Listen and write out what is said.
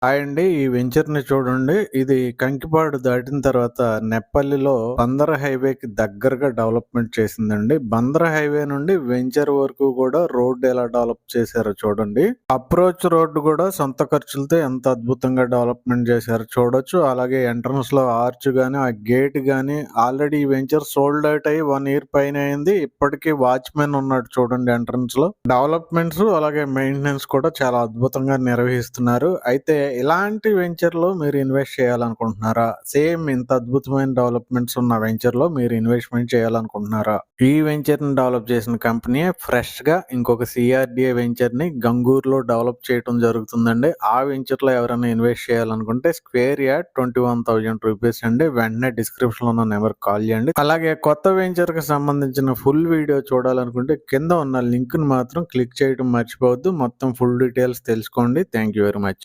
Hi అండి. ఈ వెంచర్‌ని చూడండి. ఇది కంకిపాడు దాటిన తర్వాత నెప్పల్లిలో బందర్ హైవేకి దగ్గరగా డెవలప్‌మెంట్ చేసిందండి. బందర్ హైవే నుండి వెంచర్ వరకు కూడా రోడ్ ఎలా డెవలప్ చేశారో చూడండి. అప్రోచ్ రోడ్డు కూడా సొంత ఖర్చులతో ఎంత అద్భుతంగా డెవలప్‌మెంట్ చేశారో చూడొచ్చు. అలాగే ఎంట్రన్స్‌లో ఆర్చ్ గాని, ఆ గేట్ గాని ఆల్రెడీ ఈ వెంచర్ సోల్డ్ ఔట్ అయ్యి 1 ఇయర్ పైన అయింది. ఇప్పటికీ వాచ్‌మెన్ ఉన్నాడు చూడండి ఎంట్రన్స్‌లో. డెవలప్‌మెంట్స్ అలాగే మెయింటెనెన్స్ కూడా చాలా అద్భుతంగా నిర్వహిస్తున్నారు. అయితే ఇలాంటి వెంచర్‌లో మీరు ఇన్వెస్ట్ చేయాలనుకుంటున్నారా? సేమ్ ఇంత అద్భుతమైన డెవలప్‌మెంట్స్ ఉన్న వెంచర్‌లో మీరు ఇన్వెస్ట్‌మెంట్ చేయాలనుకుంటున్నారా? ఈ వెంచర్‌ని డెవలప్ చేసిన కంపెనీయే ఫ్రెష్‌గా ఇంకొక సీఆర్‌డీఏ వెంచర్‌ని గంగూర్‌లో డెవలప్ చేయటం జరుగుతుందండి. ఆ వెంచర్‌లో ఎవరైనా ఇన్వెస్ట్ చేయాలనుకుంటే స్క్వేర్ యార్డ్ ₹21,000 అండి. వెంటనే డిస్క్రిప్షన్‌లో ఉన్న నెంబర్‌కి కాల్ చేయండి. అలాగే కొత్త వెంచర్‌కి సంబంధించిన ఫుల్ వీడియో చూడాలనుకుంటే కింద ఉన్న లింక్‌ని మాత్రం క్లిక్ చేయడం మర్చిపోవద్దు. మొత్తం ఫుల్ డీటెయిల్స్ తెలుసుకోండి. Thank you very much.